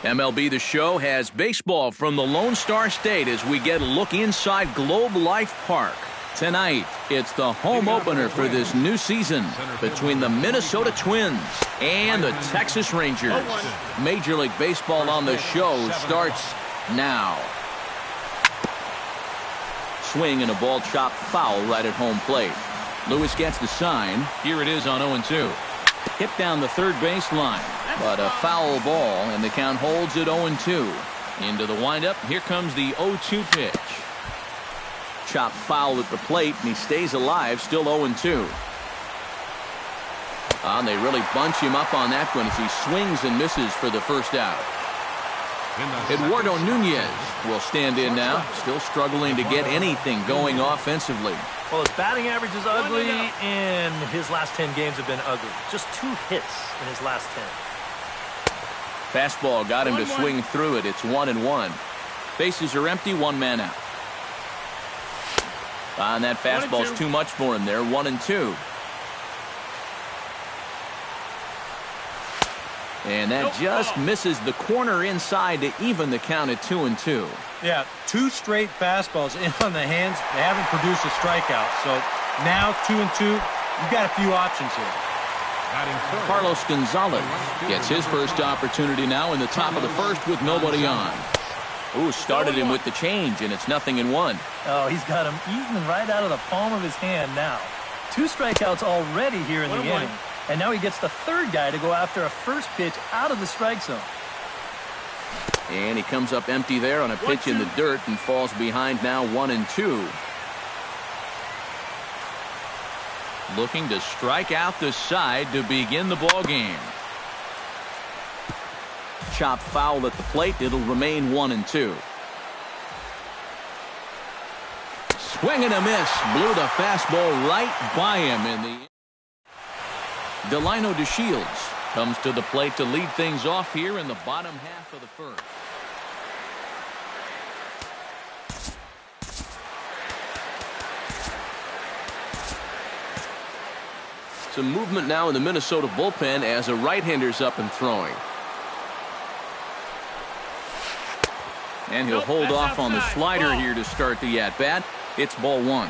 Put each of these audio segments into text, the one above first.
MLB The Show has baseball from the Lone Star State as we get a look inside Globe Life Park. Tonight, it's the home opener for this new season between the Minnesota Twins and the Texas Rangers. Major League Baseball on the Show starts now. Swing and a ball chopped foul right at home plate. Lewis gets the sign. Here it is on 0-2. Hit down the third base line, but a foul ball, and the count holds at 0-2. Into the windup, here comes the 0-2 pitch. Chopped foul at the plate, and he stays alive, still 0-2. And they really bunch him up on that one as he swings and misses for the first out. Eduardo Nunez will stand in now, still struggling to get anything going offensively. Well, his batting average is ugly, and his last 10 games have been ugly. Just 2 hits in his last 10. Fastball got him to swing through it. It's 1-1. Bases are empty, 1 man out. And that fastball's too much for him there, 1-2. And that just misses the corner inside to even the count at 2-2. Yeah, 2 straight fastballs in on the hands. They haven't produced a strikeout. So now 2-2, you've got a few options here. Carlos Gonzalez gets his first opportunity now in the top of the first with nobody on. Ooh, started him with the change, and it's 0-1. Oh, he's got him eating right out of the palm of his hand now. 2 strikeouts already here in the inning. And now he gets the third guy to go after a first pitch out of the strike zone. And he comes up empty there on a pitch in the dirt and falls behind now 1-2. Looking to strike out the side to begin the ball game. Chopped foul at the plate. It'll remain 1-2. Swing and a miss. Blew the fastball right by him in the... Delino DeShields comes to the plate to lead things off here in the bottom half of the first. Some movement now in the Minnesota bullpen as a right-hander's up and throwing. And he'll hold off on the slider here to start the at-bat. It's ball 1.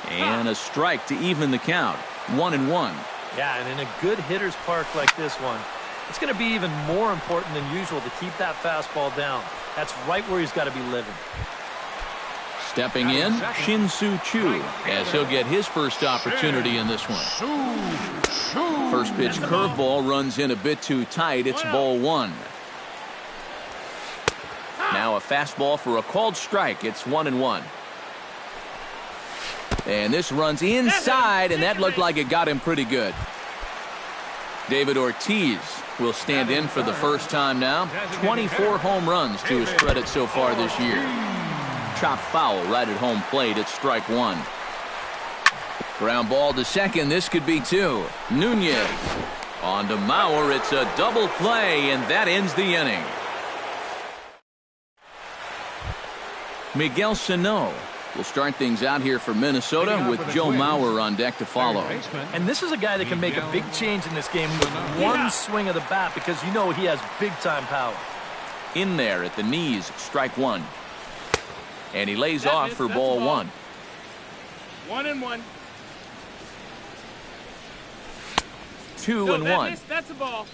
And a strike to even the count. 1-1. Yeah, and in a good hitter's park like this one, it's going to be even more important than usual to keep that fastball down. That's right where he's got to be living. Stepping in, Shin-Soo Choo, as he'll get his first opportunity in this one. First pitch curveball runs in a bit too tight. It's ball 1. Now a fastball for a called strike. It's 1-1. And this runs inside, and that looked like it got him pretty good. David Ortiz will stand in for the first time now. 24 home runs to his credit so far this year. Chopped foul right at home plate. It's strike 1. Ground ball to second. This could be 2. Nunez on to Mauer. It's a double play, and that ends the inning. Miguel Sano will start things out here for Minnesota with Joe Mauer on deck to follow. And this is a guy that can make a big change in this game with one swing of the bat because you know he has big-time power. In there at the knees, strike 1. And he lays off for ball 1. 1-1. 2-1. That's a ball.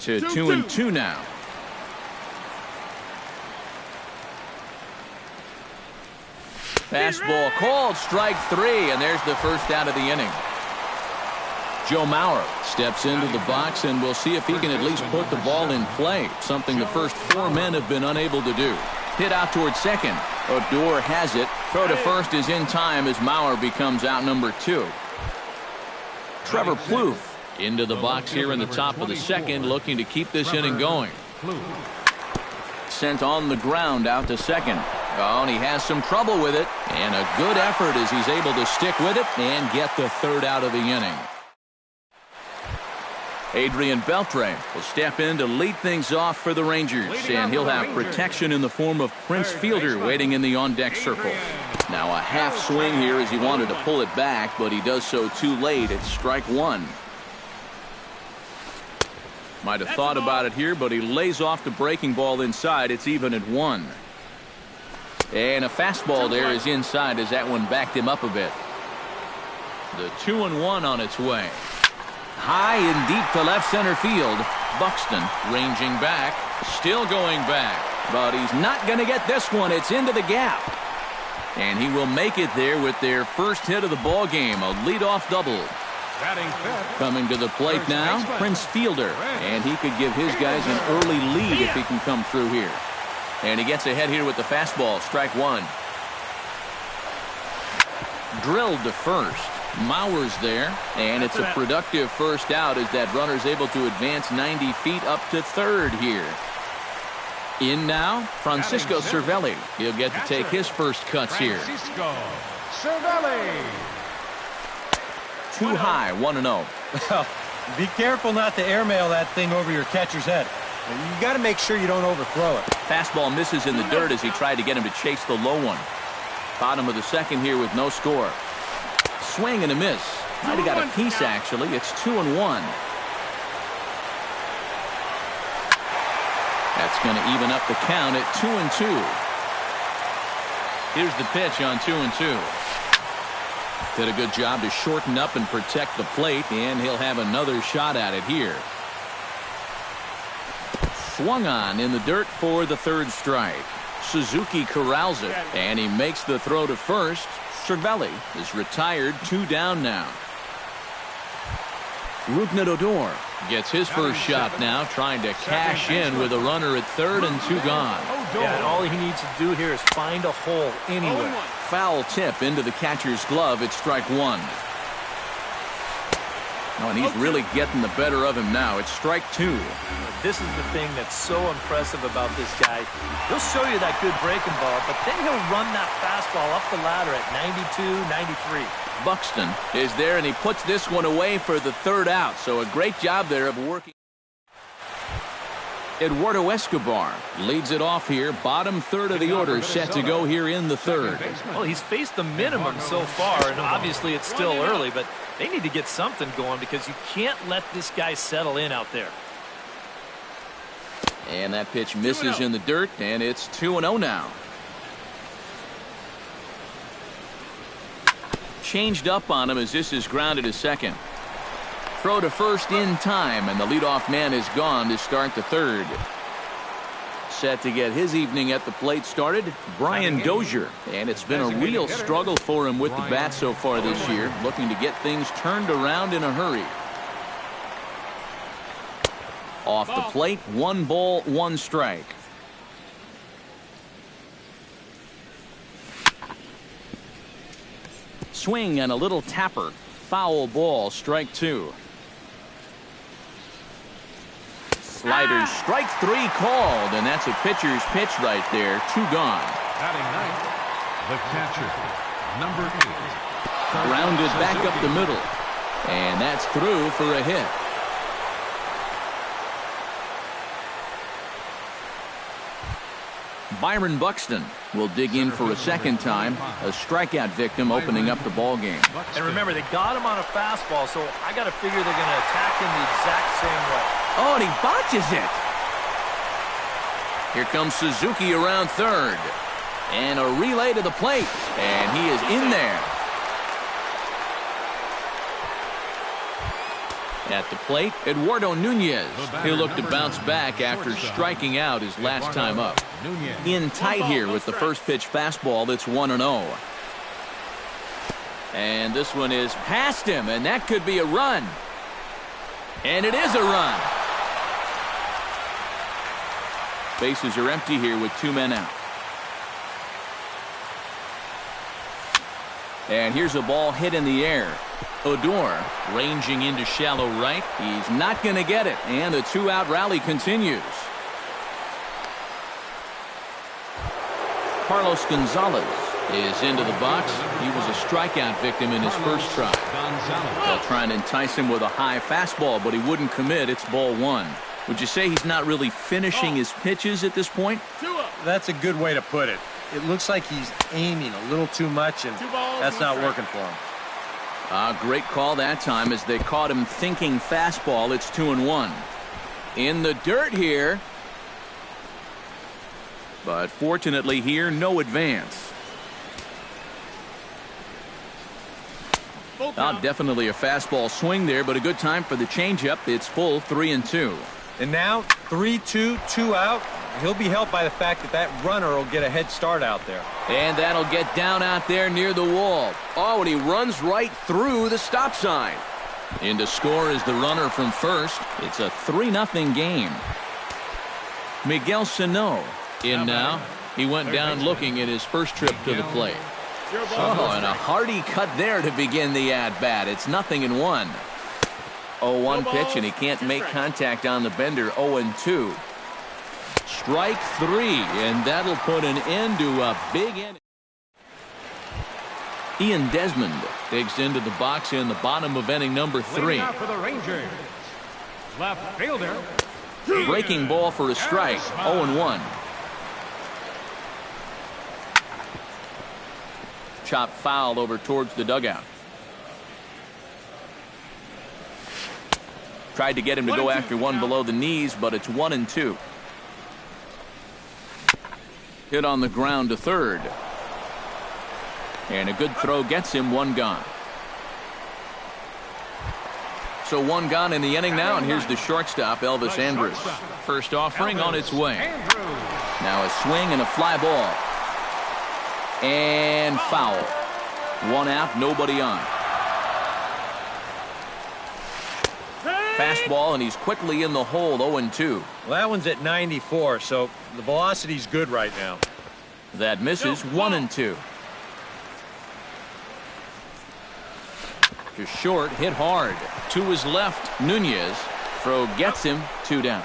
To 2-2 now. Fastball called, strike 3, and there's the first out of the inning. Joe Mauer steps into the box, and we'll see if he can at least put the ball in play, something the first 4 men have been unable to do. Hit out towards second. Odor has it. Throw to first is in time as Mauer becomes out number 2. Trevor Plouffe into the box here in the top of the second, looking to keep this inning going. Sent on the ground out to second. Oh, and he has some trouble with it, and a good effort as he's able to stick with it and get the third out of the inning. Adrian Beltre will step in to lead things off for the Rangers, and he'll have protection in the form of Prince Fielder waiting in the on-deck circle. Now a half swing here as he wanted to pull it back, but he does so too late. It's strike one. Might have thought about it here, but he lays off the breaking ball inside. It's even at one. And a fastball there is inside as that one backed him up a bit. The 2-1 on its way. High and deep to left center field. Buxton ranging back, still going back, but he's not going to get this one. It's into the gap, and he will make it there with their first hit of the ball game, a leadoff double. Coming to the plate now, Prince Fielder, and he could give his guys an early lead if he can come through here. And he gets ahead here with the fastball, strike one. Drilled to first. Mauer's there, and it's a productive first out as that runner's able to advance 90 feet up to third here. In now, Francisco Cervelli. He'll get to take his first cuts here. Cervelli. Too high, 1-0. Well, be careful not to airmail that thing over your catcher's head. You got to make sure you don't overthrow it. Fastball misses in the dirt as he tried to get him to chase the low one. Bottom of the second here with no score. Swing and a miss. Might have got a piece, actually. It's 2-1. That's going to even up the count at 2-2. Here's the pitch on 2-2. Did a good job to shorten up and protect the plate, and he'll have another shot at it here. Swung on in the dirt for the third strike. Suzuki corrals it, and he makes the throw to first. Cervelli is retired, 2 down now. Rougned Odor gets his first shot now, trying to cash in with a runner at third and 2 gone. Yeah, and all he needs to do here is find a hole anywhere. Foul tip into the catcher's glove. It's strike one. Oh, and he's really getting the better of him now. It's strike two. This is the thing that's so impressive about this guy. He'll show you that good breaking ball, but then he'll run that fastball up the ladder at 92, 93. Buxton is there, and he puts this one away for the third out. So a great job there of working. Eduardo Escobar leads it off here. Bottom third of the order set to go here in the third. Well, he's faced the minimum so far, and obviously it's still early, but they need to get something going because you can't let this guy settle in out there. And that pitch misses in the dirt, and it's 2-0 now. Changed up on him as this is grounded to second. Throw to first in time, and the leadoff man is gone to start the third. Set to get his evening at the plate started, Brian Dozier. And it's been a real struggle for him with the bat so far this year, looking to get things turned around in a hurry. Off the plate, 1 ball, 1 strike. Swing and a little tapper. Foul ball, strike 2. Sliders, strike 3 called, and that's a pitcher's pitch right there. 2 gone. Batting ninth, the catcher, number 8. Grounded back up the middle, and that's through for a hit. Byron Buxton will dig in for a second time, a strikeout victim opening up the ball game. And remember, they got him on a fastball, so I got to figure they're going to attack him the exact same way. Oh, and he botches it. Here comes Suzuki around third. And a relay to the plate, and he is in there. At the plate, Eduardo Nunez. He'll look to bounce back after striking out his last time up. In tight here with the first pitch fastball. That's 1-0. And this one is past him, and that could be a run. And it is a run. Bases are empty here with 2 men out. And here's a ball hit in the air. Odor ranging into shallow right. He's not going to get it, and the 2-out rally continues. Carlos Gonzalez is into the box. He was a strikeout victim in his first try. They'll try and entice him with a high fastball, but he wouldn't commit. It's ball one. Would you say he's not really finishing his pitches at this point? That's a good way to put it. It looks like he's aiming a little too much, and that's not working for him. Great call that time as they caught him thinking fastball. It's 2-1. In the dirt here. But fortunately here, no advance. Definitely a fastball swing there, but a good time for the changeup. It's full 3-2. And now 3-2, 2 out. He'll be helped by the fact that that runner will get a head start out there. And that'll get down out there near the wall. Oh, and he runs right through the stop sign. In to score is the runner from first. It's a 3-0 game. Miguel Sano in now. He went down looking at his first trip to the plate. Oh, and a hearty cut there to begin the at-bat. It's 0-1. 0-1 pitch, and he can't make contact on the bender. 0-2. Strike three, and that'll put an end to a big inning. Ian Desmond digs into the box in the bottom of inning number 3. For the Rangers, left fielder. Breaking ball for a strike. 0-1. Chop foul over towards the dugout. Tried to get him to go after one below the knees, but it's 1-2. Hit on the ground to third. And a good throw gets him one gone. So one gone in the inning now, and here's the shortstop, Elvis Andrus. First offering on its way. Now a swing and a fly ball. And foul. One out, nobody on. Fastball, and he's quickly in the hole. 0-2. Well, that one's at 94, so the velocity's good right now. That misses. 1-2. Just short, hit hard. To his left, Nunez. Throw gets him. 2 down.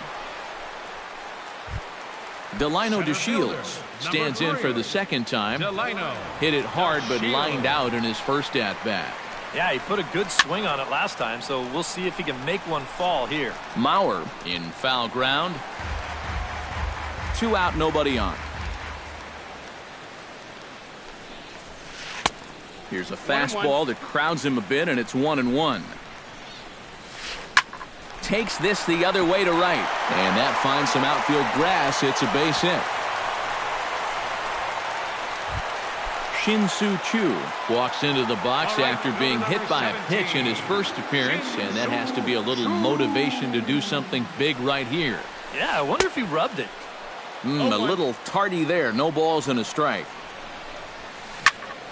Delino DeShields stands in for the second time. Hit it hard, but lined out in his first at-bat. Yeah, he put a good swing on it last time, so we'll see if he can make one fall here. Mauer in foul ground. 2 out, nobody on. Here's a fastball that crowds him a bit, and it's 1-1. Takes this the other way to right, and that finds some outfield grass. It's a base hit. Shin-Soo Choo walks into the box after being hit by a pitch in his first appearance, and that has to be a little motivation to do something big right here. Yeah, I wonder if he rubbed it. A little tardy there. No balls and a strike.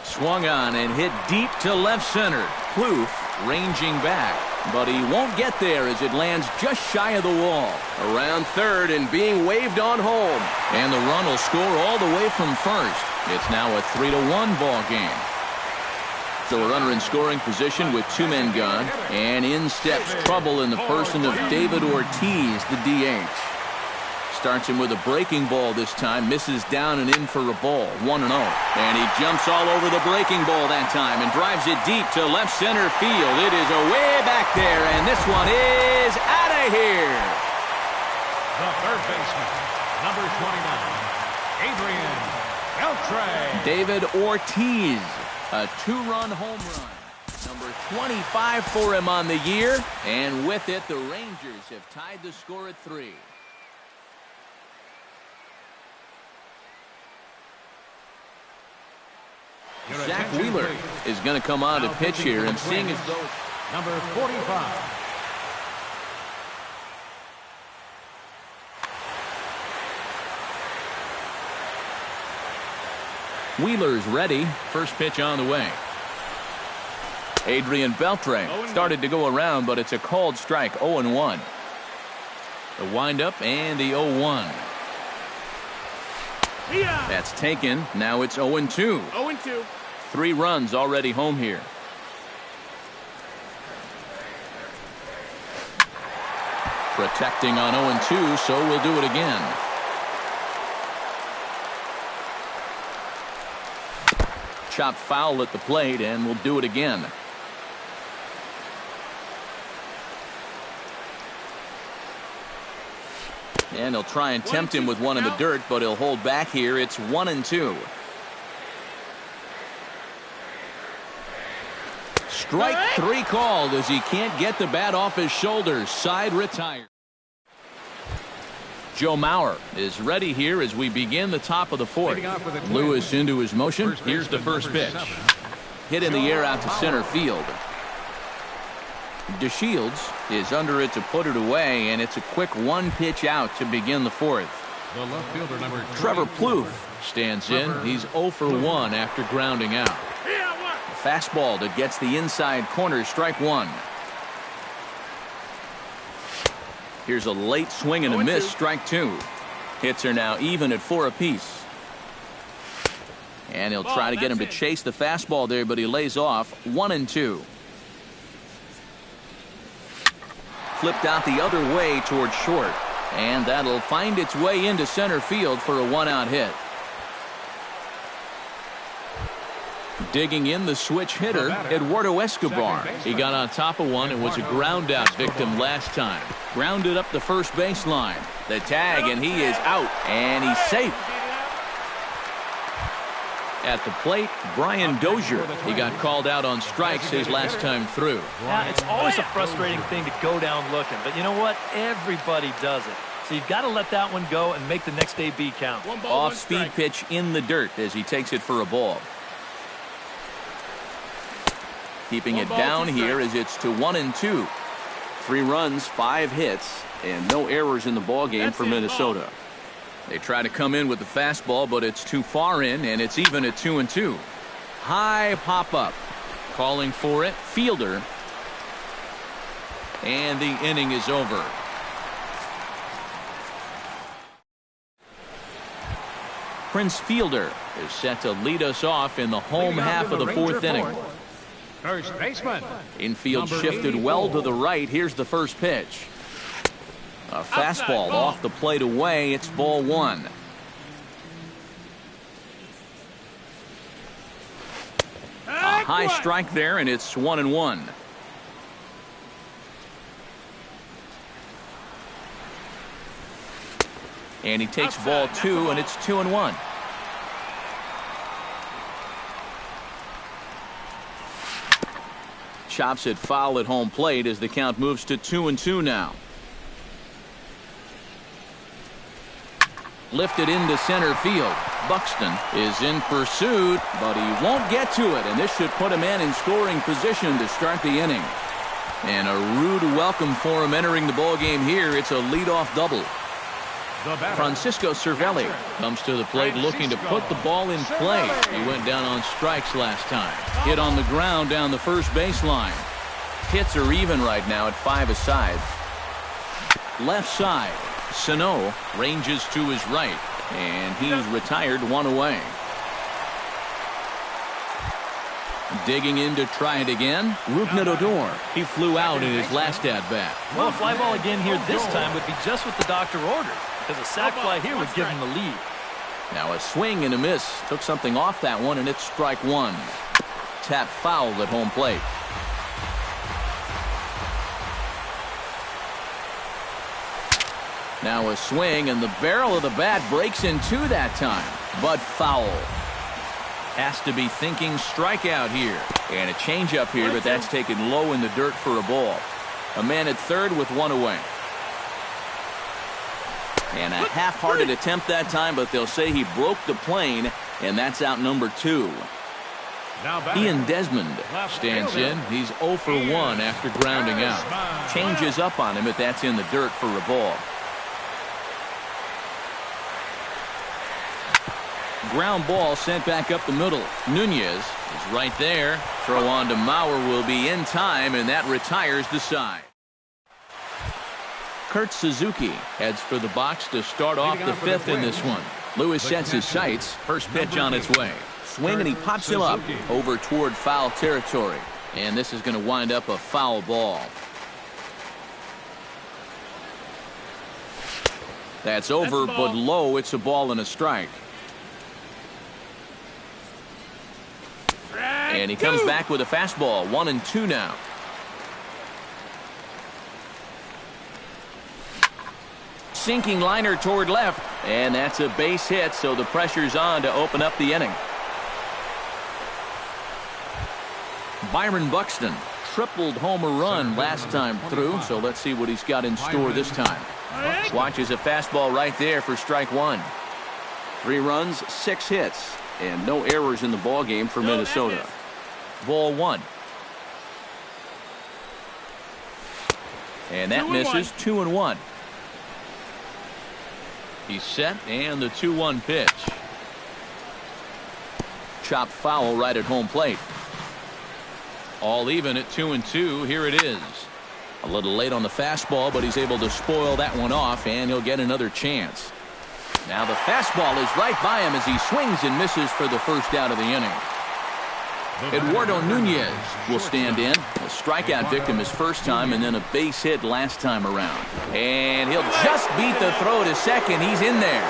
Swung on and hit deep to left center. Plouffe ranging back, but he won't get there as it lands just shy of the wall. Around third and being waved on home. And the run will score all the way from first. It's now a 3-1 ball game. So a runner in scoring position with 2 men gone. And in steps trouble in the person of David Ortiz, the DH. Starts him with a breaking ball this time. Misses down and in for a ball. 1-0. And he jumps all over the breaking ball that time and drives it deep to left center field. It is away back there, and this one is out of here. The third baseman, number 29, Adrian Beltre. David Ortiz, a 2-run home run. Number 25 for him on the year. And with it, the Rangers have tied the score at 3. Zach Wheeler is going to come on to pitch here, and seeing as though number 45. Wheeler's ready. First pitch on the way. Adrian Beltre started to go around, but it's a called strike. 0-1. The windup and the 0-1. That's taken. Now it's 0-2. 0-2. 3 runs already home here. Protecting on 0-2, so we'll do it again. Chopped foul at the plate, and will do it again. And he'll try and tempt him with one in the dirt, but he'll hold back here. It's 1-2. Strike three called as he can't get the bat off his shoulders. Side retired. Joe Mauer is ready here as we begin the top of the fourth. Lewis into his motion. Here's the first pitch. Hit in the air out to center field. DeShields is under it to put it away, and it's a quick one pitch out to begin the fourth. The left fielder, number Trevor Plouffe stands in. He's 0 for 1 after grounding out. A fastball that gets the inside corner, strike one. Here's a late swing and a miss, strike two. Hits are now even at 4 apiece. And he'll try to get him to chase the fastball there, but he lays off. 1-2. Flipped out the other way towards short, and that'll find its way into center field for a one-out hit. Digging in the switch hitter, Eduardo Escobar. He got on top of one and was a ground out victim last time. Grounded up the first baseline. The tag, and he is out, and he's safe. At the plate, Brian Dozier. He got called out on strikes his last time through. Yeah, it's always a frustrating thing to go down looking, but you know what? Everybody does it. So you've got to let that one go and make the next AB count. Off-speed pitch in the dirt as he takes it for a ball. Keeping it down here as it's to 1-2. 3 runs, 5 hits, and no errors in the ballgame for Minnesota. They try to come in with the fastball, but it's too far in, and it's even at 2-2. High pop-up. Calling for it, fielder. And the inning is over. Prince Fielder is set to lead us off in the home half of the fourth inning. First baseman. Infield shifted well to the right. Here's the first pitch. A fastball off the plate away. It's ball one. A high strike there, and it's 1-1. And he takes ball two, and it's 2-1. Chops it foul at home plate as the count moves to 2-2 now. Lifted into center field. Buxton is in pursuit, but he won't get to it, and this should put a man in scoring position to start the inning. And a rude welcome for him entering the ballgame here. It's a leadoff double. Francisco Cervelli comes to the plate looking to put the ball in play. He went down on strikes last time. Hit on the ground down the first baseline. Hits are even right now at 5 aside. Left side. Sano ranges to his right, and he's retired, 1 away. Digging in to try it again, Rougned Odor. He flew out in his last at-bat. Well, a fly ball again here this time would be just what the doctor ordered, because a sac fly here would give him the lead. Now a swing and a miss. Took something off that one, and it's strike one. Tap fouled at home plate. Now a swing, and the barrel of the bat breaks in two that time, but foul. Has to be thinking strikeout here. And a changeup here, but that's taken low in the dirt for a ball. A man at third with 1 away. And a half-hearted attempt that time, but they'll say he broke the plane, and that's out number 2. Ian Desmond stands in. He's 0 for 1 after grounding out. Changes up on him, but that's in the dirt for a ball. Ground ball sent back up the middle. Nunez is right there. Throw on to Mauer will be in time, and that retires the side. Kurt Suzuki heads for the box to start off the 5th in this one. Lewis sets his sights. First pitch on its way. Swing, and he pops him up over toward foul territory. And this is going to wind up a foul ball. That's over, but low. It's a ball and a strike. And he comes back with a fastball. 1-2 now. Sinking liner toward left, and that's a base hit, so the pressure's on to open up the inning. Byron Buxton tripled homer run last time through, so let's see what he's got in store this time. Watches a fastball right there for strike one. 3 runs, 6 hits, and no errors in the ball game for Minnesota. Ball 1. And that misses. 2-1. He's set, and the 2-1 pitch. Chopped foul right at home plate. All even at 2-2. Here it is. A little late on the fastball, but he's able to spoil that one off, and he'll get another chance. Now the fastball is right by him as he swings and misses for the first out of the inning. Eduardo Nunez will stand in. A strikeout victim his first time, and then a base hit last time around. And he'll just beat the throw to second. He's in there.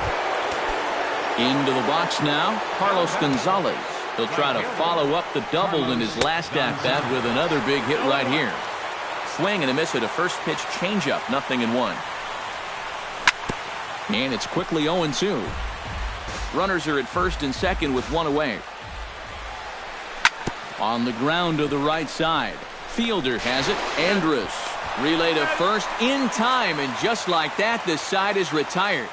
Into the box now, Carlos Gonzalez. He'll try to follow up the double in his last at-bat with another big hit right here. Swing and a miss at a first pitch changeup. 0-1. And it's quickly 0-2. Runners are at first and second with 1 away. On the ground to the right side. Fielder has it. Andrus. Relay to first in time, and just like that, the side is retired.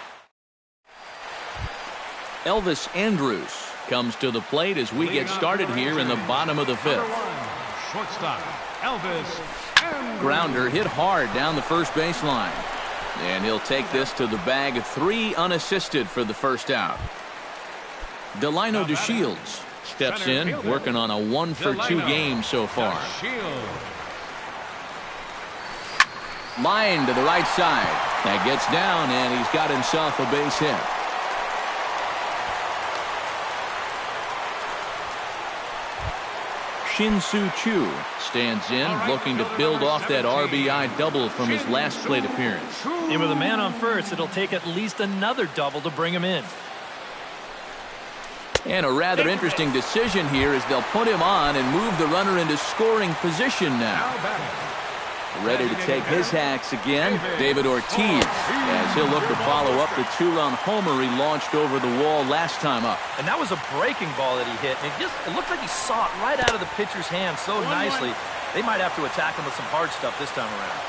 Elvis Andrus comes to the plate as we get started here in the bottom of the 5th. Shortstop, Elvis Andrus. Grounder hit hard down the first baseline. And he'll take this to the bag. 3 unassisted for the first out. Delino DeShields steps in, working on a 1-for-2 game so far. Line to the right side. That gets down, and he's got himself a base hit. Shin-Soo Choo stands in, looking to build off that RBI double from his last plate appearance. And with a man on first, it'll take at least another double to bring him in. And a rather interesting decision here as they'll put him on and move the runner into scoring position now. Ready to take his hacks again, David Ortiz, as he'll look to follow up the 2-run homer he launched over the wall last time up. And that was a breaking ball that he hit. And it looked like he saw it right out of the pitcher's hand so nicely. They might have to attack him with some hard stuff this time around.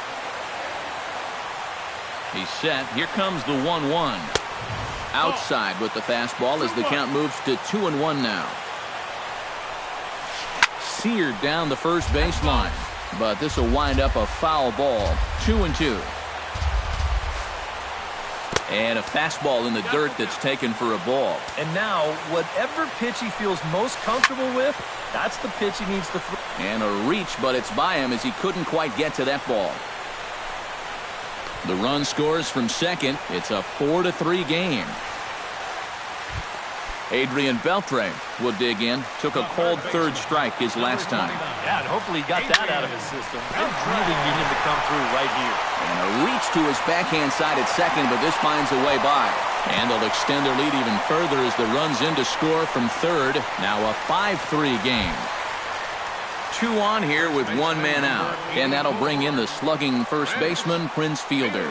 He's set. Here comes the 1-1. Outside with the fastball as the count moves to 2-1 now. Seared down the first baseline, but this will wind up a foul ball. 2-2. And a fastball in the dirt that's taken for a ball. And now, whatever pitch he feels most comfortable with, that's the pitch he needs to throw. And a reach, but it's by him as he couldn't quite get to that ball. The run scores from second. It's a 4-3 game. Adrian Beltre will dig in. Took a called third strike his last time. Yeah, and hopefully he got that out of his system. They really need him to come through right here. And a reach to his backhand side at second, but this finds a way by. And they'll extend their lead even further as the run's in to score from third. Now a 5-3 game. 2 on here with 1 man out. And that'll bring in the slugging first baseman, Prince Fielder.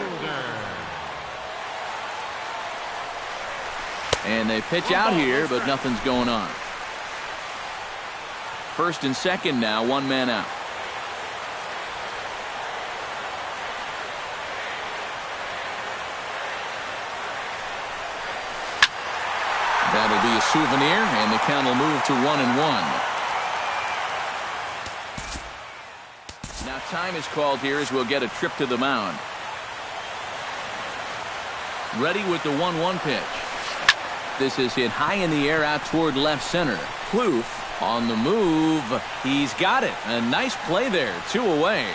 And they pitch out here, but nothing's going on. First and second now, 1 man out. That'll be a souvenir, and the count will move to 1-1. Now time is called here as we'll get a trip to the mound. Ready with the 1-1 pitch. This is hit high in the air out toward left center. Plouffe on the move. He's got it. A nice play there. 2 away.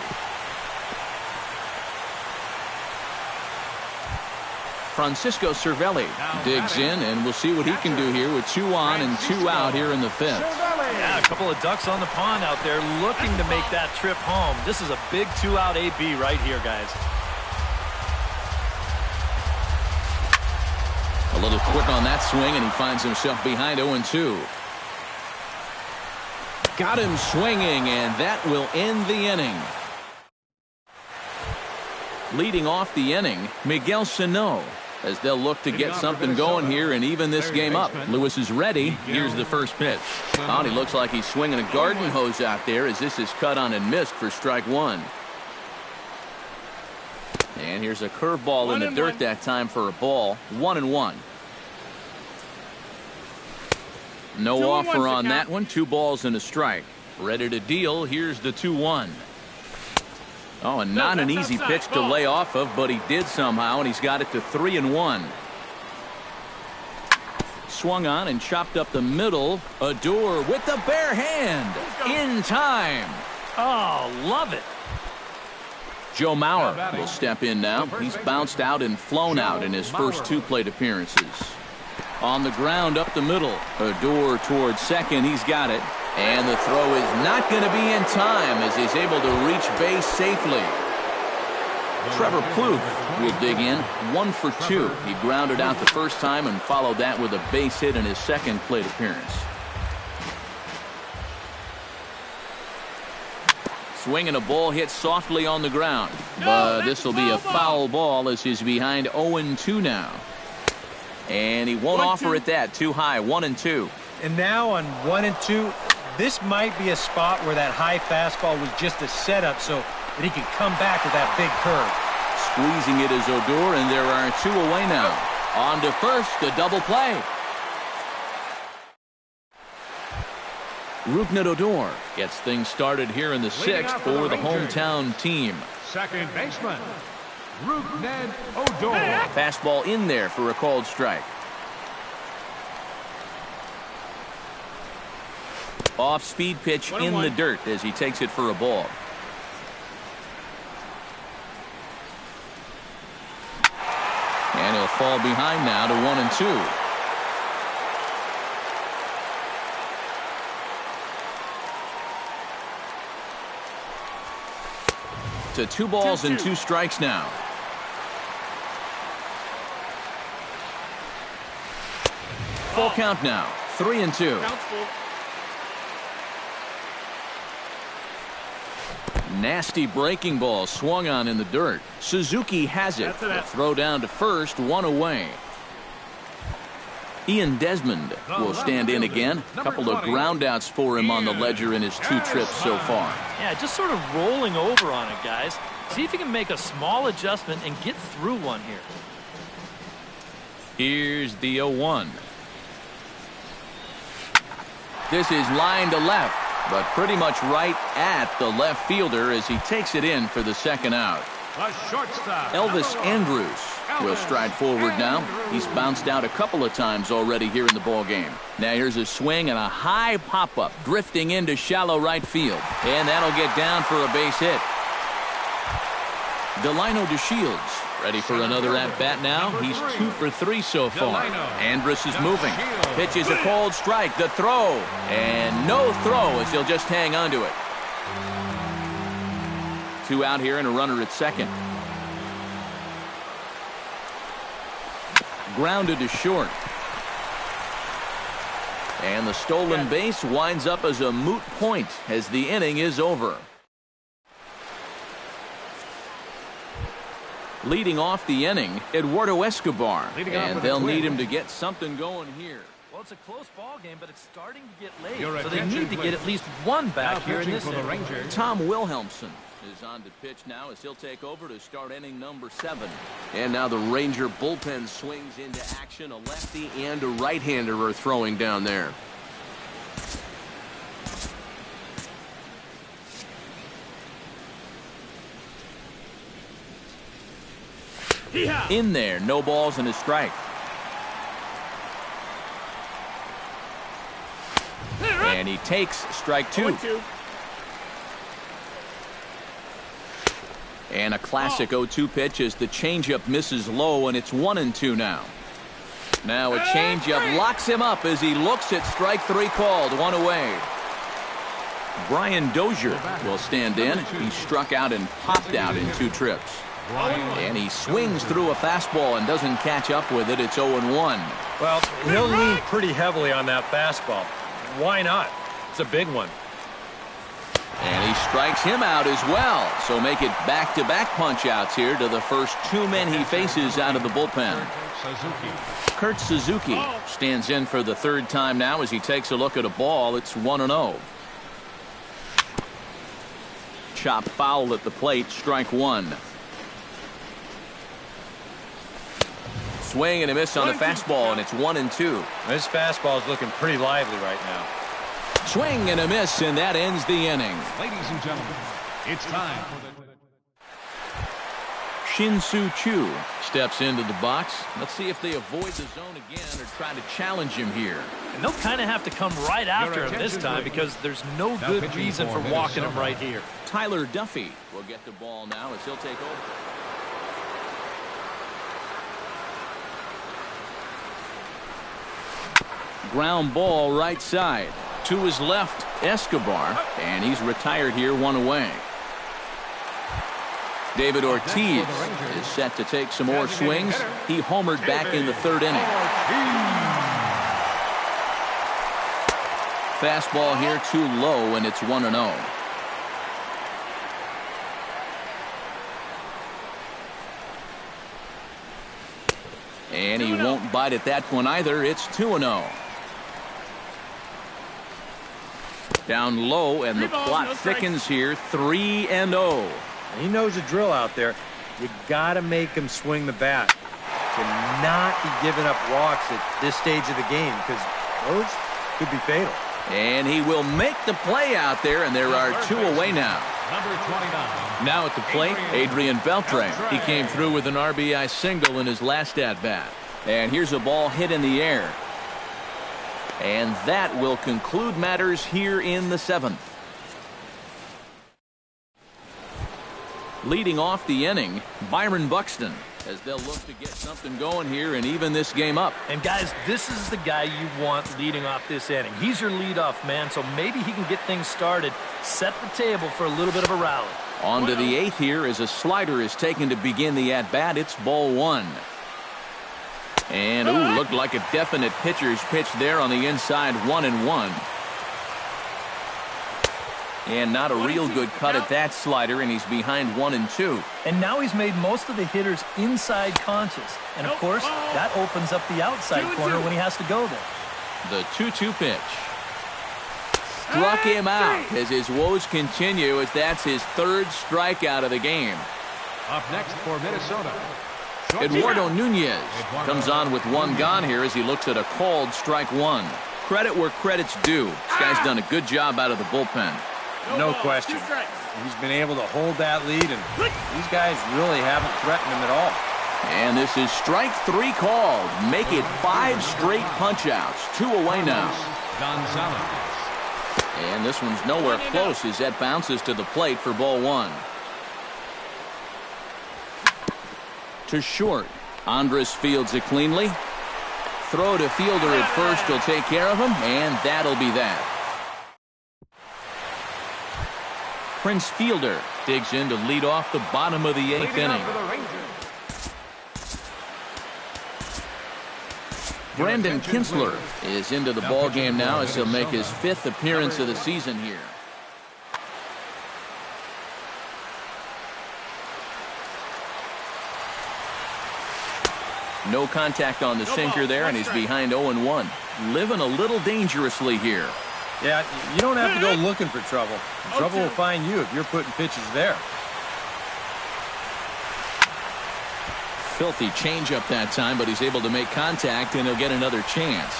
Francisco Cervelli digs in, and we'll see what he can do here with 2 on and 2 out here in the 5th. Yeah, a couple of ducks on the pond out there looking to make that trip home. This is a big 2-out AB right here, guys. A little quick on that swing, and he finds himself behind 0-2. Got him swinging, and that will end the inning. Leading off the inning, Miguel Sano, as they'll look to get something going here and even this game up. Lewis is ready. Here's the first pitch. Oh, and he looks like he's swinging a garden hose out there as this is cut on and missed for strike one. And here's a curveball in the dirt that time for a ball. 1-1. No offer on that one. 2 balls and a strike. Ready to deal. Here's the 2-1. Oh, and not an easy pitch to lay off of, but he did somehow, and he's got it to 3-1. Swung on and chopped up the middle. Odor with the bare hand. In time. Oh, love it. Joe Mauer will step in now. He's bounced out and flown out in his first 2 plate appearances. On the ground up the middle. Odor towards second. He's got it. And the throw is not going to be in time as he's able to reach base safely. Trevor Plouffe will dig in. 1 for 2. He grounded out the first time and followed that with a base hit in his second plate appearance. Swinging a ball hit softly on the ground. But this will be a foul ball as he's behind 0-2 now. And he won't offer it that. Too high. 1-2. And now on 1-2, this might be a spot where that high fastball was just a setup so that he can come back with that big curve. Squeezing it is Odor, and there are 2 away now. On to first, the double play. Rougned Odor gets things started here in the 6th for the hometown team. Second baseman, Rougned Odor. Fastball in there for a called strike. Off-speed pitch in the dirt as he takes it for a ball. And he'll fall behind now to 1-2. To 2 balls and 2 strikes now. Full count now. 3-2. Nasty breaking ball swung on in the dirt. Suzuki has it. The throw down to first, 1 away. Ian Desmond will stand in again. A couple of groundouts for him on the ledger in his 2 trips so far. Yeah, just sort of rolling over on it, guys. See if you can make a small adjustment and get through one here. Here's the 0-1. This is line to left, but pretty much right at the left fielder as he takes it in for the second out. The shortstop, Elvis Andrus will stride forward now. He's bounced out a couple of times already here in the ball game. Now here's a swing and a high pop-up drifting into shallow right field. And that'll get down for a base hit. Delino DeShields ready for another at-bat now. He's 2 for 3 so far. Andrus is moving. Pitch is a called strike. The throw. And no throw as he'll just hang on to it. 2 out here and a runner at second. Grounded to short. And the stolen base winds up as a moot point as the inning is over. Leading off the inning, Eduardo Escobar. And they'll need him to get something going here. Well, it's a close ball game, but it's starting to get late. So they need to get at least 1 back here in this inning. Tom Wilhelmsen is on to pitch now as he'll take over to start inning number 7. And now the Ranger bullpen swings into action. A lefty and a right-hander are throwing down there. In there, no balls and a strike. And he takes strike 2. And a classic 0-2 pitch as the changeup misses low, and it's 1-2 now. Now a changeup locks him up as he looks at strike 3 called. 1 away. Brian Dozier will stand in. He struck out and popped out in 2 trips. And he swings through a fastball and doesn't catch up with it. It's 0-1. Well, he'll lean pretty heavily on that fastball. Why not? It's a big one. And he strikes him out as well. So make it back-to-back punch-outs here to the first two men he faces out of the bullpen. Kurt Suzuki stands in for the third time now as he takes a look at a ball. It's 1-0. Chop foul at the plate, strike one. Swing and a miss on the fastball, and it's 1-2. This fastball is looking pretty lively right now. Swing and a miss, and that ends the inning. Ladies and gentlemen, it's time for the... Shin-Soo Choo steps into the box. Let's see if they avoid the zone again or try to challenge him here. And they'll kind of have to come right after him this time because there's no good reason for walking him right here. Tyler Duffy will get the ball now as he'll take over. Ground ball right side. To his left, Escobar, and he's retired here, one away. David Ortiz is set to take some more swings. He homered back in the third inning. Fastball here too low, and it's 1-0. And he won't bite at that one either. It's 2-0. Down low, and the plot thickens here. 3-0. He knows the drill out there. You got to make him swing the bat. Cannot be giving up walks at this stage of the game because those could be fatal. And he will make the play out there, and there are two away now. Number 29. Now at the plate, Adrian Beltre. He came through with an RBI single in his last at-bat. And here's a ball hit in the air. And that will conclude matters here in the seventh. Leading off the inning, Byron Buxton, as they'll look to get something going here and even this game up. And guys, this is the guy you want leading off this inning. He's your leadoff man, so maybe he can get things started, set the table for a little bit of a rally. On to the eighth here as a slider is taken to begin the at-bat. It's ball one. And, ooh, looked like a definite pitcher's pitch there on the inside, 1-1. And not a real good cut at that slider, and he's behind 1-2. And now he's made most of the hitters inside conscious. And, of course, that opens up the outside corner when he has to go there. The 2-2 pitch. Struck him out as his woes continue as that's his third strikeout of the game. Up next for Minnesota, Eduardo Nunez comes on with one gone here as he looks at a called strike one. Credit where credit's due. This guy's done a good job out of the bullpen. No question. He's been able to hold that lead, and these guys really haven't threatened him at all. And this is strike three called. Make it 5 straight punch-outs. 2 away now. Gonzalez. And this one's nowhere close as that bounces to the plate for ball one. To short. Andres fields it cleanly. Throw to fielder at first will take care of him, and that'll be that. Prince Fielder digs in to lead off the bottom of the 8th inning. Brandon Kinsler is into the ball game now as he'll make his 5th appearance of the season here. No contact on the sinker there, and he's behind 0-1. Living a little dangerously here. Yeah, you don't have to go looking for trouble. Trouble will find you if you're putting pitches there. Filthy changeup that time, but he's able to make contact, and he'll get another chance.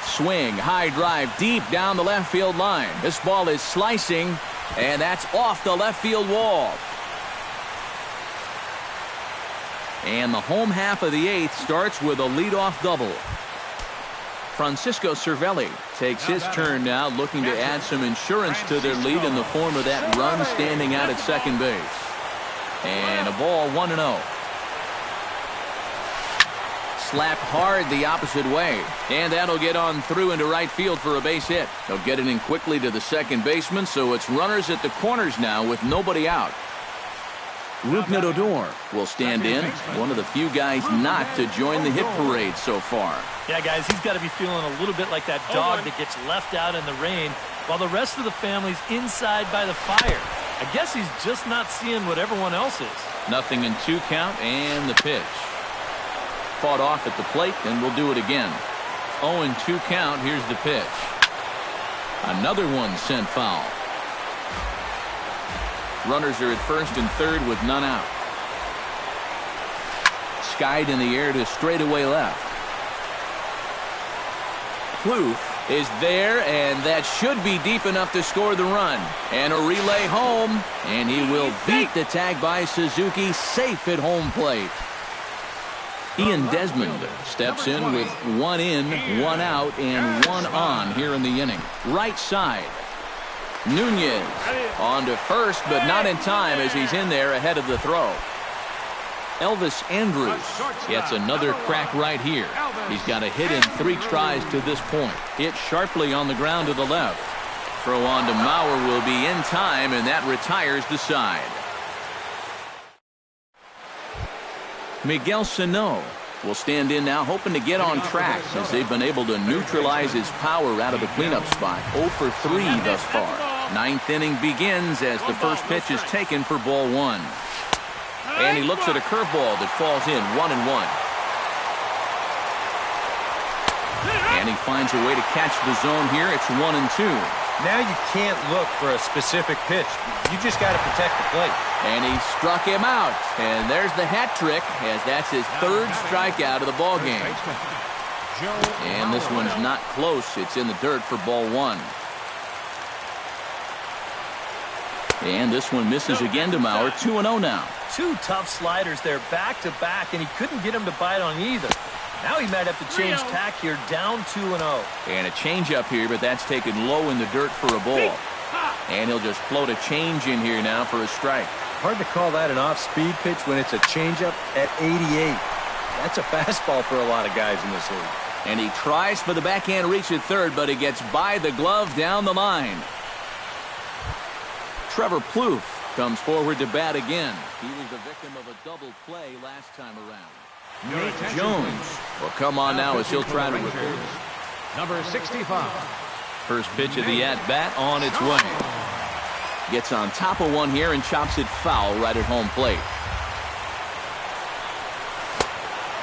Swing, high drive, deep down the left field line. This ball is slicing, and that's off the left field wall. And the home half of the 8th starts with a leadoff double. Francisco Cervelli takes his turn now, looking to add some insurance to their lead in the form of that run standing out at second base. And a ball 1-0. Slapped hard the opposite way. And that'll get on through into right field for a base hit. They'll get it in quickly to the second baseman, so it's runners at the corners now with nobody out. Rougned Odor will stand in, one of the few guys not to join the hit parade so far. Yeah, guys, he's got to be feeling a little bit like that dog that gets left out in the rain while the rest of the family's inside by the fire. I guess he's just not seeing what everyone else is. Nothing in 2 count, and the pitch. Fought off at the plate, and we'll do it again. 0-2 count, here's the pitch. Another one sent foul. Runners are at first and third with none out. Skied in the air to straightaway left. Plouffe is there, and that should be deep enough to score the run. And a relay home, and he will beat the tag by Suzuki, safe at home plate. Ian Desmond steps in with 1 in, 1 out, and 1 on here in the inning. Right side. Nunez on to first, but not in time as he's in there ahead of the throw. Elvis Andrus gets another crack right here. He's got a hit in 3 tries to this point. Hit sharply on the ground to the left. Throw on to Mauer will be in time, and that retires the side. Miguel Sano will stand in now, hoping to get on track as they've been able to neutralize his power out of the cleanup spot. 0 for 3 thus far. 9th inning begins as the first pitch is taken for ball 1. And he looks at a curveball that falls in 1-1. And he finds a way to catch the zone here. It's 1-2. Now you can't look for a specific pitch. You just got to protect the plate. And he struck him out. And there's the hat trick, as that's his 3rd strikeout of the ball game. And this one's not close. It's in the dirt for ball 1. And this one misses again to Mauer. 2-0 now. 2 tough sliders there back to back, and he couldn't get him to bite on either. Now he might have to change tack here, down 2-0. And a changeup here, but that's taken low in the dirt for a ball. And he'll just float a change in here now for a strike. Hard to call that an off-speed pitch when it's a changeup at 88. That's a fastball for a lot of guys in this league. And he tries for the backhand reach at third, but he gets by the glove down the line. Trevor Plouffe comes forward to bat again. He was the victim of a double play last time around. Nate Jones will come on now as he'll try to record. Number 65. First pitch of the at-bat on its way. Gets on top of one here and chops it foul right at home plate.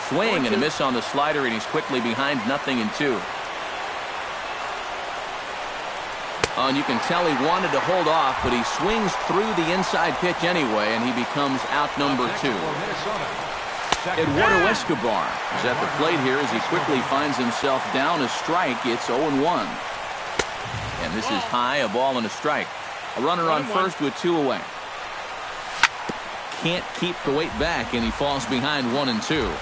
Swing and a miss on the slider, and he's quickly behind 0-2. And you can tell he wanted to hold off, but he swings through the inside pitch anyway, and he becomes out number 2. Eduardo Escobar is at the plate here as he quickly finds himself down a strike. It's 0-1. And this is high, a ball and a strike. A runner on first with 2 away. Can't keep the weight back, and he falls behind 1-2.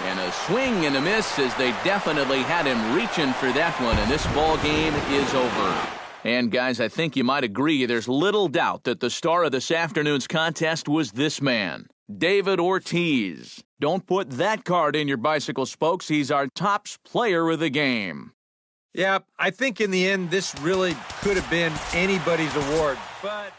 And a swing and a miss as they definitely had him reaching for that one, and this ball game is over. And guys, I think you might agree there's little doubt that the star of this afternoon's contest was this man, David Ortiz. Don't put that card in your bicycle spokes. He's our tops player of the game. Yeah, I think in the end this really could have been anybody's award, but